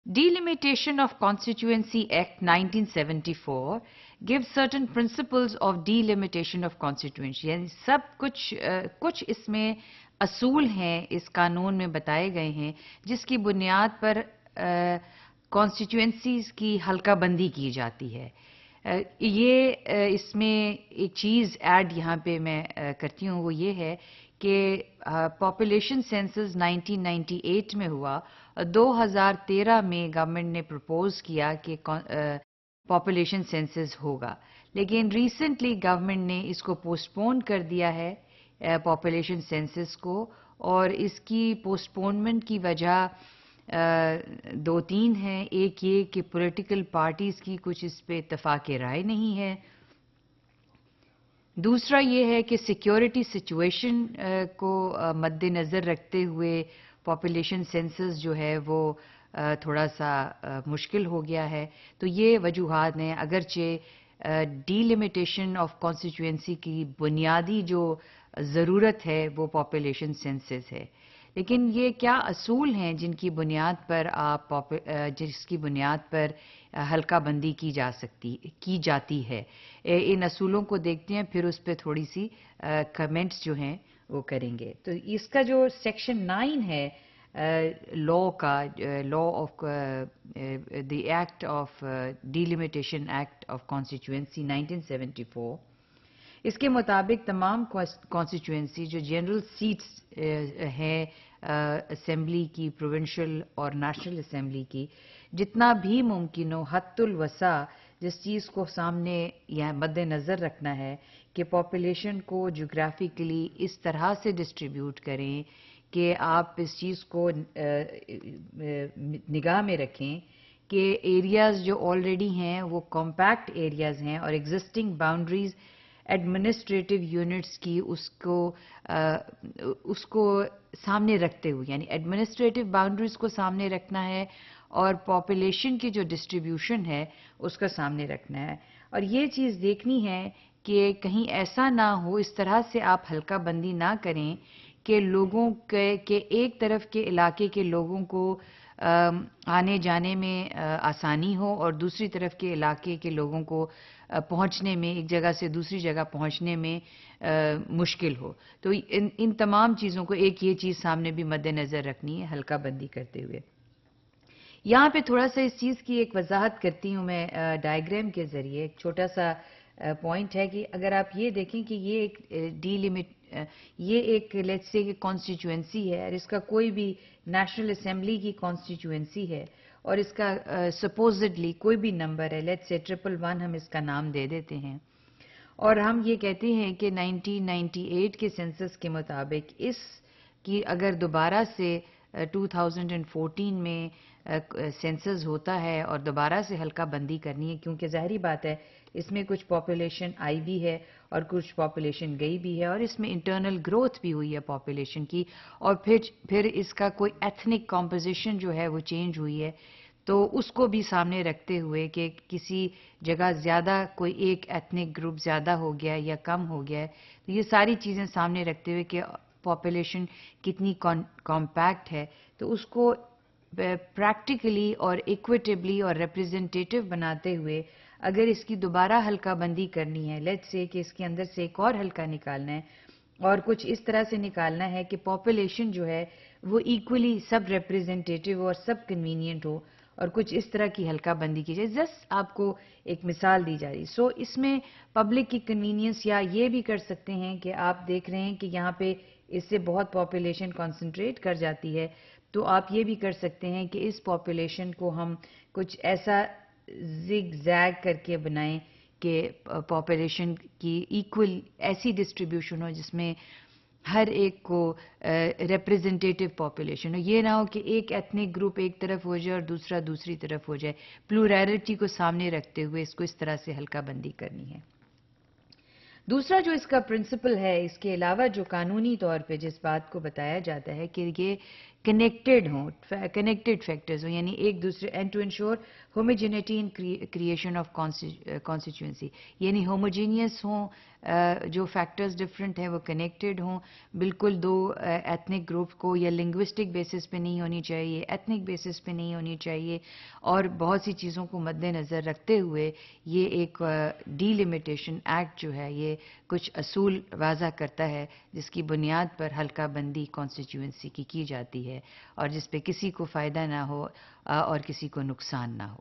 Delimitation of Constituency Act 1974 gives certain principles of delimitation of constituency. یعنی سب کچھ اس میں اصول ہیں اس قانون میں بتائے گئے ہیں جس کی بنیاد پر کانسٹیٹوئنسیز کی حلقہ بندی کی جاتی ہے. یہ اس میں ایک چیز ایڈ یہاں پہ میں کرتی ہوں، وہ یہ ہے کہ پاپولیشن سینسس 1998 میں ہوا. 2013 میں گورنمنٹ نے پرپوز کیا کہ پاپولیشن سینسس ہوگا، لیکن ریسنٹلی گورنمنٹ نے اس کو پوسٹ پون کر دیا ہے پاپولیشن سینسس کو. اور اس کی پوسٹ پونمنٹ کی وجہ دو تین ہیں. ایک یہ کہ پولیٹیکل پارٹیز کی کچھ اس پہ اتفاق رائے نہیں ہے. دوسرا یہ ہے کہ سیکیورٹی سچویشن کو مد نظر رکھتے ہوئے پاپولیشن سینسس جو ہے وہ تھوڑا سا مشکل ہو گیا ہے. تو یہ وجوہات ہیں. اگرچہ ڈیلیمیٹیشن آف کانسٹیٹوئنسی کی بنیادی جو ضرورت ہے وہ پاپولیشن سینسس ہے، لیکن یہ کیا اصول ہیں جن کی بنیاد پر جس کی بنیاد پر حلقہ بندی کی جاتی ہے. ان اصولوں کو دیکھتے ہیں، پھر اس پہ تھوڑی سی کمنٹس جو ہیں وہ کریں گے. تو اس کا جو سیکشن 9 ہے law of the act of delimitation act of constituency 1974، اس کے مطابق تمام کانسٹیٹوئنسی جو جنرل سیٹس ہیں اسمبلی کی، پروونشل اور نیشنل اسمبلی کی، جتنا بھی ممکن ہو حد الوسع جس چیز کو سامنے یا مد نظر رکھنا ہے کہ پاپولیشن کو جغرافیکلی اس طرح سے ڈسٹریبیوٹ کریں کہ آپ اس چیز کو نگاہ میں رکھیں کہ ایریاز جو آلریڈی ہیں وہ کمپیکٹ ایریاز ہیں اور ایگزسٹنگ باؤنڈریز ایڈمنسٹریٹو یونٹس کی اس کو سامنے رکھتے ہوئے، یعنی ایڈمنسٹریٹو باؤنڈریز کو سامنے رکھنا ہے اور پاپولیشن کی جو ڈسٹریبیوشن ہے اس کا سامنے رکھنا ہے. اور یہ چیز دیکھنی ہے کہ کہیں ایسا نہ ہو، اس طرح سے آپ حلقہ بندی نہ کریں کہ لوگوں کے ایک طرف کے علاقے کے لوگوں کو آنے جانے میں آسانی ہو اور دوسری طرف کے علاقے کے لوگوں کو پہنچنے میں، ایک جگہ سے دوسری جگہ پہنچنے میں مشکل ہو. تو ان تمام چیزوں کو ایک یہ چیز سامنے بھی مد نظر رکھنی ہے حلقہ بندی کرتے ہوئے. یہاں پہ تھوڑا سا اس چیز کی ایک وضاحت کرتی ہوں میں ڈائیگرام کے ذریعے. ایک چھوٹا سا پوائنٹ ہے کہ اگر آپ یہ دیکھیں کہ یہ ایک یہ ایک لیٹس سے کانسٹیٹوئنسی ہے اور اس کا کوئی بھی نیشنل اسمبلی کی کانسٹیٹوئنسی ہے اور اس کا سپوزڈلی کوئی بھی نمبر ہے، لیٹس سے 111 ہم اس کا نام دے دیتے ہیں، اور ہم یہ کہتے ہیں کہ 1998 کے سینسس کے مطابق اس کی اگر دوبارہ سے 2014 میں سینسس ہوتا ہے اور دوبارہ سے حلقہ بندی کرنی ہے، کیونکہ ظاہری بات ہے اس میں کچھ پاپولیشن آئی بھی ہے اور کچھ پاپولیشن گئی بھی ہے، اور اس میں انٹرنل گروتھ بھی ہوئی ہے پاپولیشن کی، اور پھر اس کا کوئی ایتھنک کمپوزیشن جو ہے وہ چینج ہوئی ہے. تو اس کو بھی سامنے رکھتے ہوئے کہ کسی جگہ زیادہ کوئی ایک ایتھنک گروپ زیادہ ہو گیا یا کم ہو گیا ہے، تو یہ ساری چیزیں سامنے رکھتے ہوئے کہ پاپولیشن کتنی کمپیکٹ ہے، تو اس کو پریکٹیکلی اور ایکویٹیبلی اور ریپرزینٹیٹیو بناتے ہوئے اگر اس کی دوبارہ حلقہ بندی کرنی ہے، لیٹس سے کہ اس کے اندر سے ایک اور حلقہ نکالنا ہے اور کچھ اس طرح سے نکالنا ہے کہ پاپولیشن جو ہے وہ ایکولی سب ریپرزینٹیٹیو اور سب کنوینئنٹ ہو، اور کچھ اس طرح کی حلقہ بندی کی جائے. جسٹ آپ کو ایک مثال دی جا رہی. سو اس میں پبلک کی کنوینئنس، یا یہ بھی کر سکتے ہیں کہ آپ دیکھ رہے ہیں کہ یہاں پہ اس سے بہت پاپولیشن کنسنٹریٹ کر جاتی ہے، تو آپ یہ بھی کر سکتے ہیں کہ اس پاپولیشن کو ہم کچھ ایسا زگ زیگ کر کے بنائیں کہ پاپولیشن کی ایکول ایسی ڈسٹریبیوشن ہو جس میں ہر ایک کو ریپرزینٹیٹیو پاپولیشن ہو. یہ نہ ہو کہ ایک ایتھنک گروپ ایک طرف ہو جائے اور دوسرا دوسری طرف ہو جائے. پلورلٹی کو سامنے رکھتے ہوئے اس کو اس طرح سے حلقہ بندی کرنی ہے. دوسرا جو اس کا پرنسپل ہے، اس کے علاوہ جو قانونی طور پہ جس بات کو بتایا جاتا ہے کہ یہ کنیکٹڈ ہوں، کنیکٹڈ فیکٹرز ہوں، یعنی ایک دوسرے and to insure homogeneity in creation of constituency, یعنی ہوموجینئس ہوں، جو فیکٹرز ڈفرینٹ ہیں وہ کنیکٹڈ ہوں، بالکل دو ایتھنک گروپ کو یا لنگوسٹک بیسس پہ نہیں ہونی چاہیے، ایتھنک بیسس پہ نہیں ہونی چاہیے، اور بہت سی چیزوں کو مد نظر رکھتے ہوئے یہ ایک ڈی لمیٹیشن ایکٹ جو ہے یہ کچھ اصول واضح کرتا ہے جس کی بنیاد پر حلقہ بندی کانسٹیچوئنسی کی جاتی ہے اور جس پہ کسی کو فائدہ نہ ہو اور کسی کو نقصان نہ ہو۔